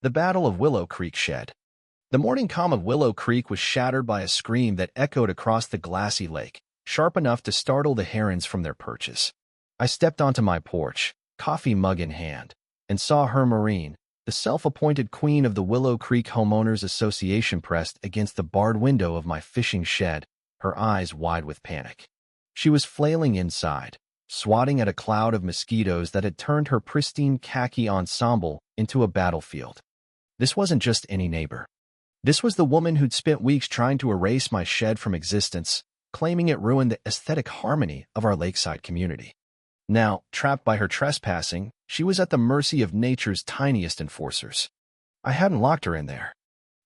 The Battle of Willow Creek Shed. The morning calm of Willow Creek was shattered by a scream that echoed across the glassy lake, sharp enough to startle the herons from their perches. I stepped onto my porch, coffee mug in hand, and saw her Maureen, the self-appointed queen of the Willow Creek Homeowners Association, pressed against the barred window of my fishing shed, her eyes wide with panic. She was flailing inside, swatting at a cloud of mosquitoes that had turned her pristine khaki ensemble into a battlefield. This wasn't just any neighbor. This was the woman who'd spent weeks trying to erase my shed from existence, claiming it ruined the aesthetic harmony of our lakeside community. Now, trapped by her trespassing, she was at the mercy of nature's tiniest enforcers. I hadn't locked her in there.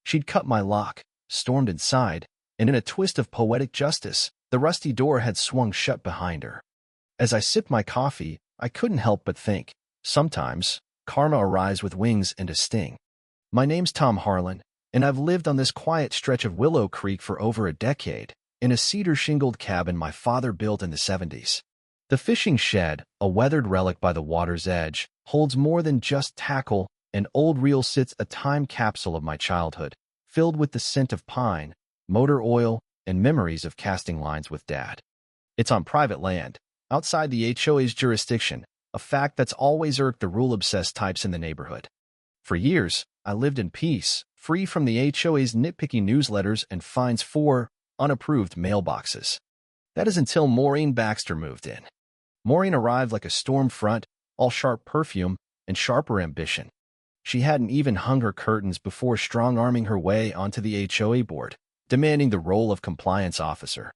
She'd cut my lock, stormed inside, and in a twist of poetic justice, the rusty door had swung shut behind her. As I sipped my coffee, I couldn't help but think, sometimes, karma arrives with wings and a sting. My name's Tom Harlan, and I've lived on this quiet stretch of Willow Creek for over a decade, in a cedar-shingled cabin my father built in the 70s. The fishing shed, a weathered relic by the water's edge, holds more than just tackle. An old reel sits, a time capsule of my childhood, filled with the scent of pine, motor oil, and memories of casting lines with Dad. It's on private land, outside the HOA's jurisdiction, a fact that's always irked the rule-obsessed types in the neighborhood. For years, I lived in peace, free from the HOA's nitpicky newsletters and fines for unapproved mailboxes. That is until Maureen Baxter moved in. Maureen arrived like a storm front, all sharp perfume and sharper ambition. She hadn't even hung her curtains before strong-arming her way onto the HOA board, demanding the role of compliance officer.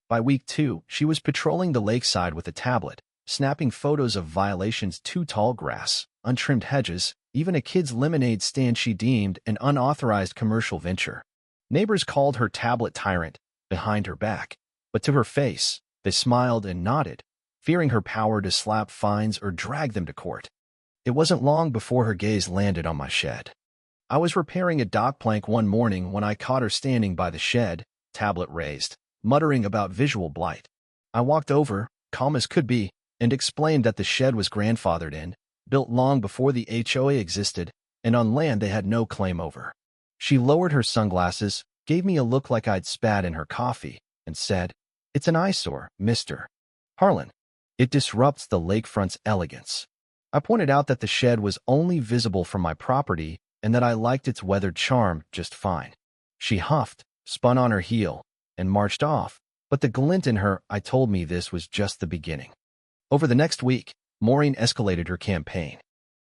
By week 2, she was patrolling the lakeside with a tablet, snapping photos of violations: too tall grass, untrimmed hedges, even a kid's lemonade stand she deemed an unauthorized commercial venture. Neighbors called her tablet tyrant behind her back, but to her face, they smiled and nodded, fearing her power to slap fines or drag them to court. It wasn't long before her gaze landed on my shed. I was repairing a dock plank one morning when I caught her standing by the shed, tablet raised, muttering about visual blight. I walked over, calm as could be, and explained that the shed was grandfathered in, built long before the HOA existed, and on land they had no claim over. She lowered her sunglasses, gave me a look like I'd spat in her coffee, and said, "It's an eyesore, Mr. Harlan. It disrupts the lakefront's elegance." I pointed out that the shed was only visible from my property and that I liked its weathered charm just fine. She huffed, spun on her heel, and marched off, but the glint in her eye told me this was just the beginning. Over the next week, Maureen escalated her campaign.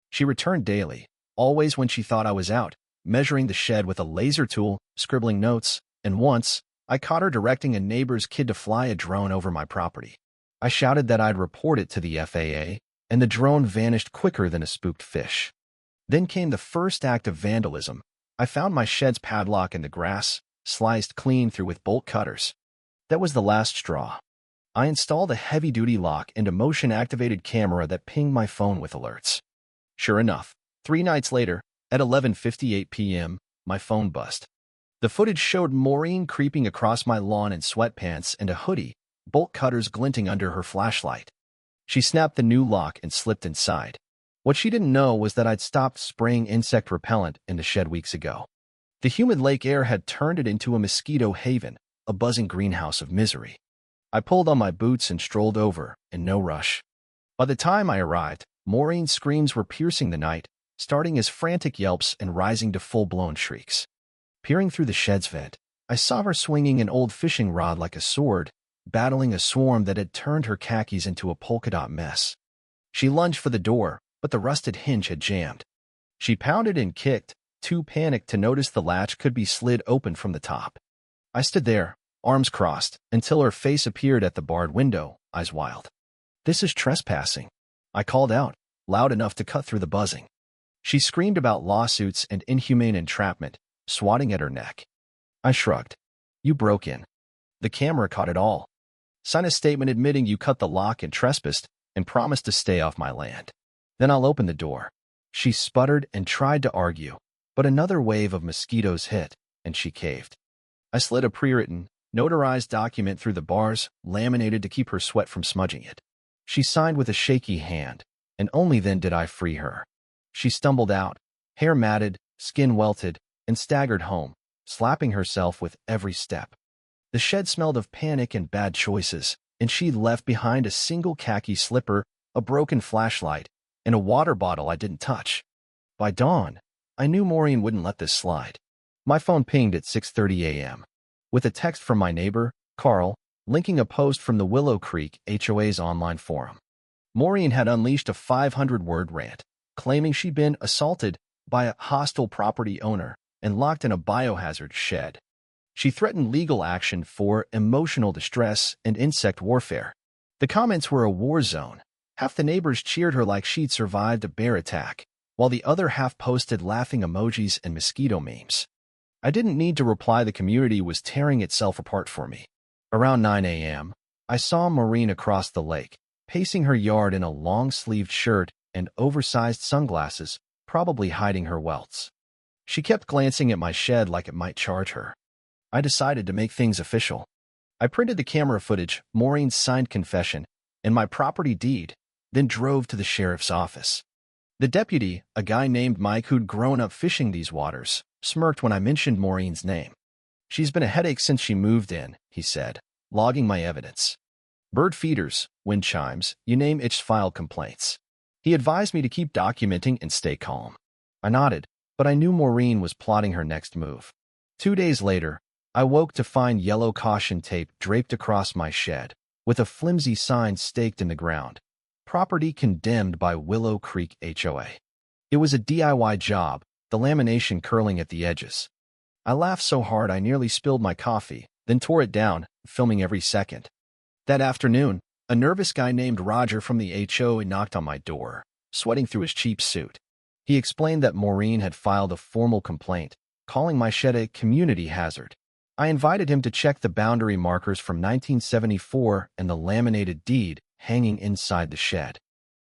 She returned daily, always when she thought I was out, measuring the shed with a laser tool, scribbling notes, and once, I caught her directing a neighbor's kid to fly a drone over my property. I shouted that I'd report it to the FAA, and the drone vanished quicker than a spooked fish. Then came the first act of vandalism. I found my shed's padlock in the grass, sliced clean through with bolt cutters. That was the last straw. I installed a heavy-duty lock and a motion-activated camera that pinged my phone with alerts. Sure enough, 3 nights later, at 11:58 p.m., my phone buzzed. The footage showed Maureen creeping across my lawn in sweatpants and a hoodie, bolt cutters glinting under her flashlight. She snapped the new lock and slipped inside. What she didn't know was that I'd stopped spraying insect repellent in the shed weeks ago. The humid lake air had turned it into a mosquito haven, a buzzing greenhouse of misery. I pulled on my boots and strolled over, in no rush. By the time I arrived, Maureen's screams were piercing the night, starting as frantic yelps and rising to full-blown shrieks. Peering through the shed's vent, I saw her swinging an old fishing rod like a sword, battling a swarm that had turned her khakis into a polka-dot mess. She lunged for the door, but the rusted hinge had jammed. She pounded and kicked, too panicked to notice the latch could be slid open from the top. I stood there, arms crossed, until her face appeared at the barred window, eyes wild. "This is trespassing," I called out, loud enough to cut through the buzzing. She screamed about lawsuits and inhumane entrapment, swatting at her neck. I shrugged. "You broke in. The camera caught it all. Sign a statement admitting you cut the lock and trespassed, and promise to stay off my land. Then I'll open the door." She sputtered and tried to argue, but another wave of mosquitoes hit, and she caved. I slid a pre-written, notarized document through the bars, laminated to keep her sweat from smudging it. She signed with a shaky hand, and only then did I free her. She stumbled out, hair matted, skin welted, and staggered home, slapping herself with every step. The shed smelled of panic and bad choices, and she'd left behind a single khaki slipper, a broken flashlight, and a water bottle I didn't touch. By dawn, I knew Maureen wouldn't let this slide. My phone pinged at 6:30 a.m. with a text from my neighbor, Carl, linking a post from the Willow Creek HOA's online forum. Maureen had unleashed a 500-word rant, claiming she'd been assaulted by a hostile property owner and locked in a biohazard shed. She threatened legal action for emotional distress and insect warfare. The comments were a war zone. Half the neighbors cheered her like she'd survived a bear attack, while the other half posted laughing emojis and mosquito memes. I didn't need to reply. The community was tearing itself apart for me. Around 9 a.m., I saw Maureen across the lake, pacing her yard in a long-sleeved shirt and oversized sunglasses, probably hiding her welts. She kept glancing at my shed like it might charge her. I decided to make things official. I printed the camera footage, Maureen's signed confession, and my property deed, then drove to the sheriff's office. The deputy, a guy named Mike who'd grown up fishing these waters, smirked when I mentioned Maureen's name. "She's been a headache since she moved in," he said, logging my evidence. "Bird feeders, wind chimes, you name it, filed complaints." He advised me to keep documenting and stay calm. I nodded, but I knew Maureen was plotting her next move. 2 days later, I woke to find yellow caution tape draped across my shed, with a flimsy sign staked in the ground. Property condemned by Willow Creek HOA. It was a DIY job, the lamination curling at the edges. I laughed so hard I nearly spilled my coffee, then tore it down, filming every second. That afternoon, a nervous guy named Roger from the HOA knocked on my door, sweating through his cheap suit. He explained that Maureen had filed a formal complaint, calling my shed a community hazard. I invited him to check the boundary markers from 1974 and the laminated deed hanging inside the shed.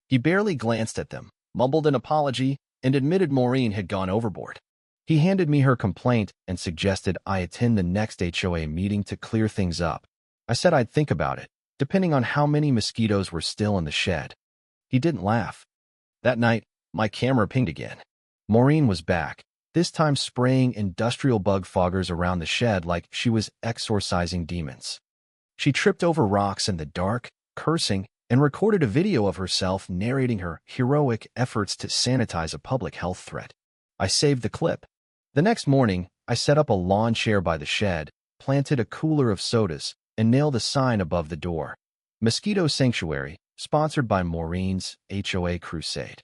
He barely glanced at them, mumbled an apology, and admitted Maureen had gone overboard. He handed me her complaint and suggested I attend the next HOA meeting to clear things up. I said I'd think about it, depending on how many mosquitoes were still in the shed. He didn't laugh. That night, my camera pinged again. Maureen was back, this time spraying industrial bug foggers around the shed like she was exorcising demons. She tripped over rocks in the dark, cursing, and recorded a video of herself narrating her heroic efforts to sanitize a public health threat. I saved the clip. The next morning, I set up a lawn chair by the shed, planted a cooler of sodas, and nailed a sign above the door. Mosquito Sanctuary, sponsored by Maureen's HOA Crusade.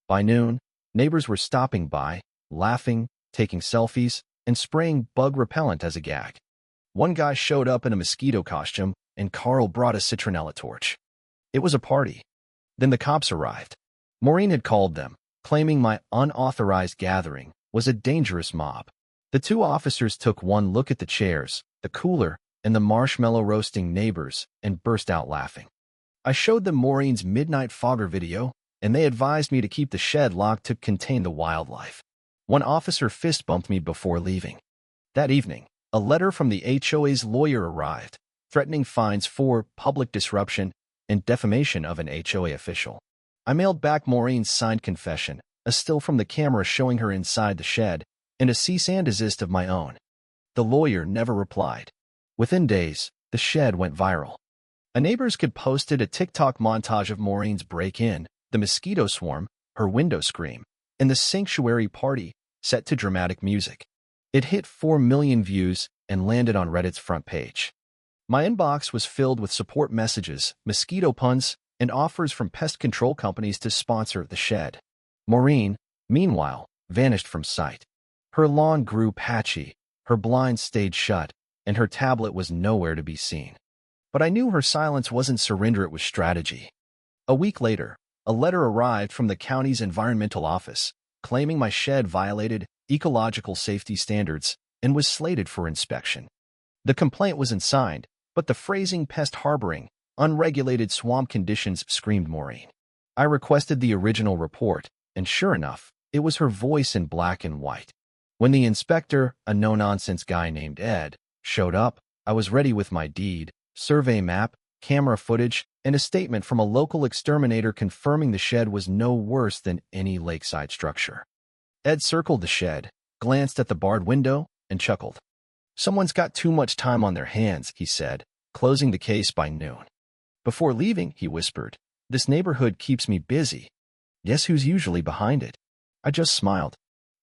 By noon, neighbors were stopping by, laughing, taking selfies, and spraying bug repellent as a gag. One guy showed up in a mosquito costume, and Carl brought a citronella torch. It was a party. Then the cops arrived. Maureen had called them, claiming my unauthorized gathering was a dangerous mob. The two officers took one look at the chairs, the cooler, and the marshmallow roasting neighbors, and burst out laughing. I showed them Maureen's midnight fogger video, and they advised me to keep the shed locked to contain the wildlife. One officer fist-bumped me before leaving. That evening, a letter from the HOA's lawyer arrived, threatening fines for public disruption and defamation of an HOA official. I mailed back Maureen's signed confession, a still from the camera showing her inside the shed, and a cease and desist of my own. The lawyer never replied. Within days, the shed went viral. A neighbors could posted a TikTok montage of Maureen's break-in, the mosquito swarm, her window scream, and the sanctuary party, set to dramatic music. It hit 4 million views and landed on Reddit's front page. My inbox was filled with support messages, mosquito puns, and offers from pest control companies to sponsor the shed. Maureen, meanwhile, vanished from sight. Her lawn grew patchy, her blinds stayed shut, and her tablet was nowhere to be seen. But I knew her silence wasn't surrender, it was strategy. A week later, a letter arrived from the county's environmental office, claiming my shed violated ecological safety standards and was slated for inspection. The complaint wasn't signed, but the phrasing pest harboring, unregulated swamp conditions screamed Maureen. I requested the original report, and sure enough, it was her voice in black and white. When the inspector, a no-nonsense guy named Ed, showed up, I was ready with my deed, survey map, camera footage, and a statement from a local exterminator confirming the shed was no worse than any lakeside structure. Ed circled the shed, glanced at the barred window, and chuckled. "Someone's got too much time on their hands," he said, closing the case by noon. Before leaving, he whispered, "This neighborhood keeps me busy. Guess who's usually behind it?" I just smiled.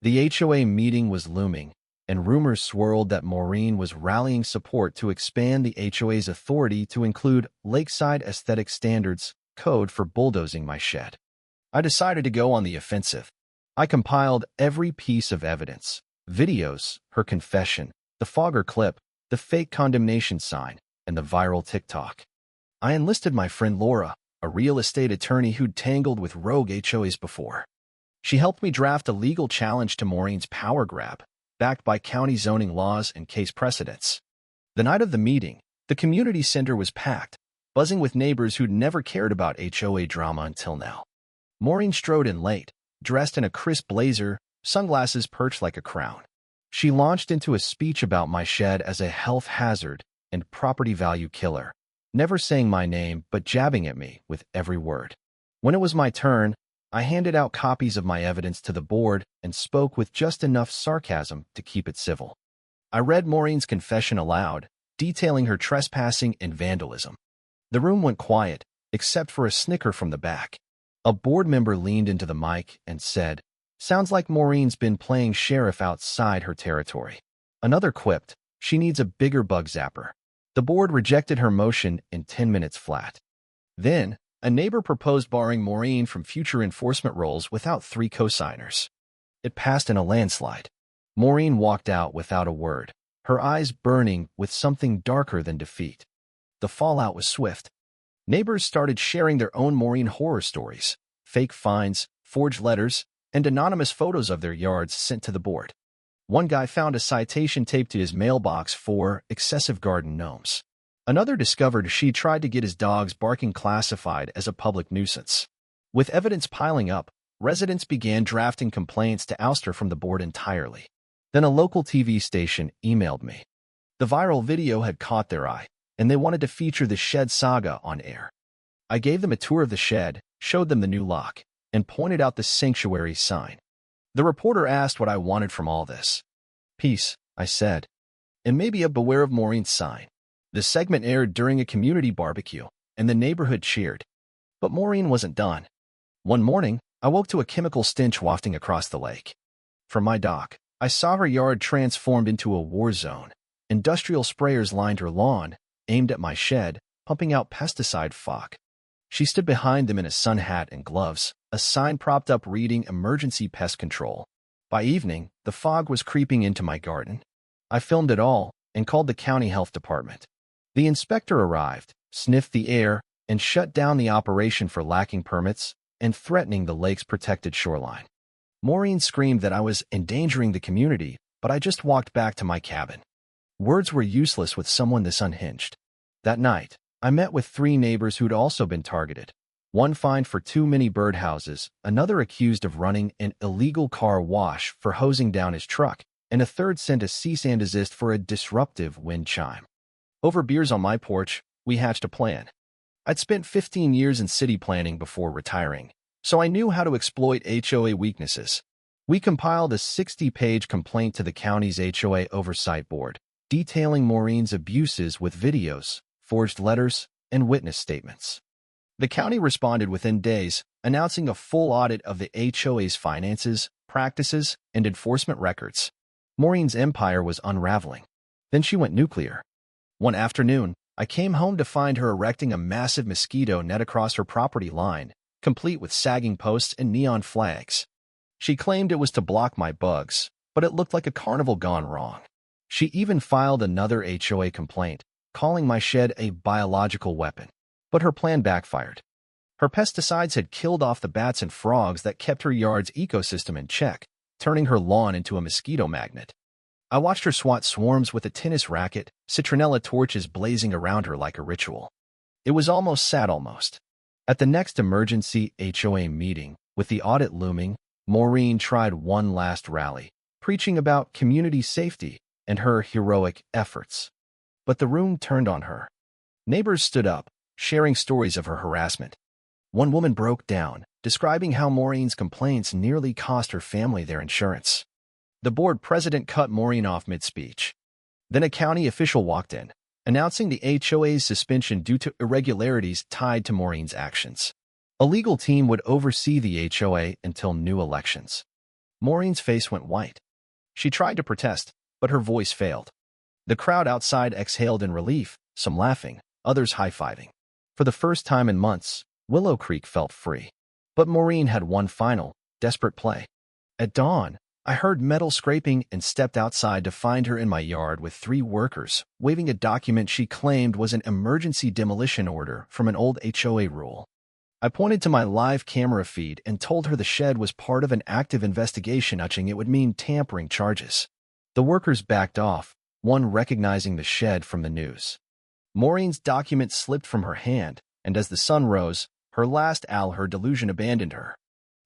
The HOA meeting was looming, and rumors swirled that Maureen was rallying support to expand the HOA's authority to include Lakeside Aesthetic Standards code for bulldozing my shed. I decided to go on the offensive. I compiled every piece of evidence: videos, her confession, the Fogger clip, the fake condemnation sign, and the viral TikTok. I enlisted my friend Laura, a real estate attorney who'd tangled with rogue HOAs before. She helped me draft a legal challenge to Maureen's power grab, backed by county zoning laws and case precedents. The night of the meeting, the community center was packed, buzzing with neighbors who'd never cared about HOA drama until now. Maureen strode in late, dressed in a crisp blazer, sunglasses perched like a crown. She launched into a speech about my shed as a health hazard and property value killer, never saying my name but jabbing at me with every word. When it was my turn, I handed out copies of my evidence to the board and spoke with just enough sarcasm to keep it civil. I read Maureen's confession aloud, detailing her trespassing and vandalism. The room went quiet, except for a snicker from the back. A board member leaned into the mic and said, "Sounds like Maureen's been playing sheriff outside her territory." Another quipped, "She needs a bigger bug zapper." The board rejected her motion in 10 minutes flat. Then, a neighbor proposed barring Maureen from future enforcement roles without 3 co-signers. It passed in a landslide. Maureen walked out without a word, her eyes burning with something darker than defeat. The fallout was swift. Neighbors started sharing their own Maureen horror stories, fake fines, forged letters, and anonymous photos of their yards sent to the board. One guy found a citation taped to his mailbox for excessive garden gnomes. Another discovered she tried to get his dogs barking classified as a public nuisance. With evidence piling up, residents began drafting complaints to oust her from the board entirely. Then a local TV station emailed me. The viral video had caught their eye, and they wanted to feature the shed saga on air. I gave them a tour of the shed, showed them the new lock, and pointed out the sanctuary sign. The reporter asked what I wanted from all this. "Peace," I said, "and maybe a beware of Maureen's sign." The segment aired during a community barbecue, and the neighborhood cheered. But Maureen wasn't done. One morning, I woke to a chemical stench wafting across the lake. From my dock, I saw her yard transformed into a war zone. Industrial sprayers lined her lawn, aimed at my shed, pumping out pesticide fog. She stood behind them in a sun hat and gloves, a sign propped up reading "Emergency Pest Control." By evening, the fog was creeping into my garden. I filmed it all and called the county health department. The inspector arrived, sniffed the air, and shut down the operation for lacking permits and threatening the lake's protected shoreline. Maureen screamed that I was endangering the community, but I just walked back to my cabin. Words were useless with someone this unhinged. That night, I met with 3 neighbors who'd also been targeted. One fined for too many birdhouses, another accused of running an illegal car wash for hosing down his truck, and a third sent a cease and desist for a disruptive wind chime. Over beers on my porch, we hatched a plan. I'd spent 15 years in city planning before retiring, so I knew how to exploit HOA weaknesses. We compiled a 60-page complaint to the county's HOA Oversight Board, detailing Maureen's abuses with videos, forged letters, and witness statements. The county responded within days, announcing a full audit of the HOA's finances, practices, and enforcement records. Maureen's empire was unraveling. Then she went nuclear. One afternoon, I came home to find her erecting a massive mosquito net across her property line, complete with sagging posts and neon flags. She claimed it was to block my bugs, but it looked like a carnival gone wrong. She even filed another HOA complaint, calling my shed a biological weapon. But her plan backfired. Her pesticides had killed off the bats and frogs that kept her yard's ecosystem in check, turning her lawn into a mosquito magnet. I watched her swat swarms with a tennis racket, citronella torches blazing around her like a ritual. It was almost sad. At the next emergency HOA meeting, with the audit looming, Maureen tried one last rally, preaching about community safety and her heroic efforts. But the room turned on her. Neighbors stood up, sharing stories of her harassment. One woman broke down, describing how Maureen's complaints nearly cost her family their insurance. The board president cut Maureen off mid-speech. Then a county official walked in, announcing the HOA's suspension due to irregularities tied to Maureen's actions. A legal team would oversee the HOA until new elections. Maureen's face went white. She tried to protest, but her voice failed. The crowd outside exhaled in relief, some laughing, others high-fiving. For the first time in months, Willow Creek felt free. But Maureen had one final, desperate play. At dawn, I heard metal scraping and stepped outside to find her in my yard with 3 workers, waving a document she claimed was an emergency demolition order from an old HOA rule. I pointed to my live camera feed and told her the shed was part of an active investigation, it would mean tampering charges. The workers backed off, one recognizing the shed from the news. Maureen's document slipped from her hand, and as the sun rose, her delusion abandoned her.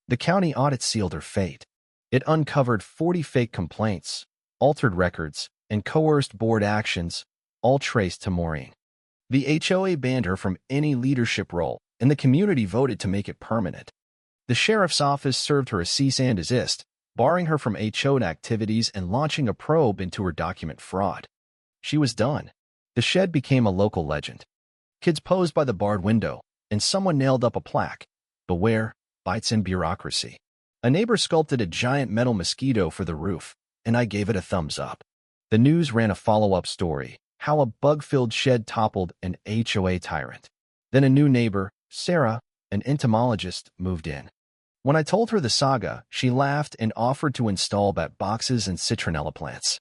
The county audit sealed her fate. It uncovered 40 fake complaints, altered records, and coerced board actions, all traced to Maureen. The HOA banned her from any leadership role, and the community voted to make it permanent. The sheriff's office served her a cease and desist, barring her from HOA activities and launching a probe into her document fraud. She was done. The shed became a local legend. Kids posed by the barred window, and someone nailed up a plaque, "Beware, bites in bureaucracy." A neighbor sculpted a giant metal mosquito for the roof, and I gave it a thumbs up. The news ran a follow-up story, how a bug-filled shed toppled an HOA tyrant. Then a new neighbor, Sarah, an entomologist, moved in. When I told her the saga, she laughed and offered to install bat boxes and citronella plants.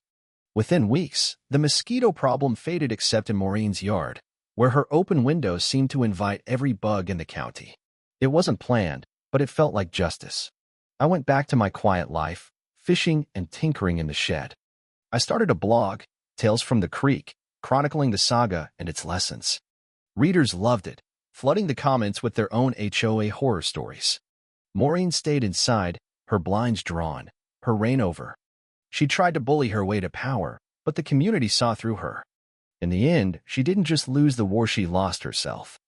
Within weeks, the mosquito problem faded except in Maureen's yard, where her open windows seemed to invite every bug in the county. It wasn't planned, but it felt like justice. I went back to my quiet life, fishing and tinkering in the shed. I started a blog, Tales from the Creek, chronicling the saga and its lessons. Readers loved it, flooding the comments with their own HOA horror stories. Maureen stayed inside, her blinds drawn, her reign over. She tried to bully her way to power, but the community saw through her. In the end, she didn't just lose the war, she lost herself.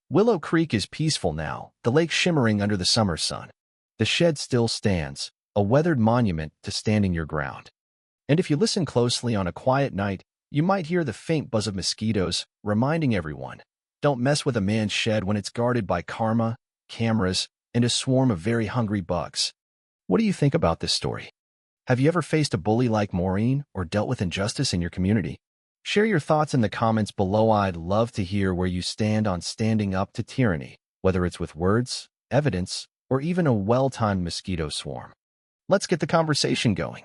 Willow Creek is peaceful now, the lake shimmering under the summer sun. The shed still stands, a weathered monument to standing your ground. And if you listen closely on a quiet night, you might hear the faint buzz of mosquitoes, reminding everyone, don't mess with a man's shed when it's guarded by karma, cameras, and a swarm of very hungry bugs. What do you think about this story? Have you ever faced a bully like Maureen or dealt with injustice in your community? Share your thoughts in the comments below. I'd love to hear where you stand on standing up to tyranny, whether it's with words, evidence, or even a well-timed mosquito swarm. Let's get the conversation going.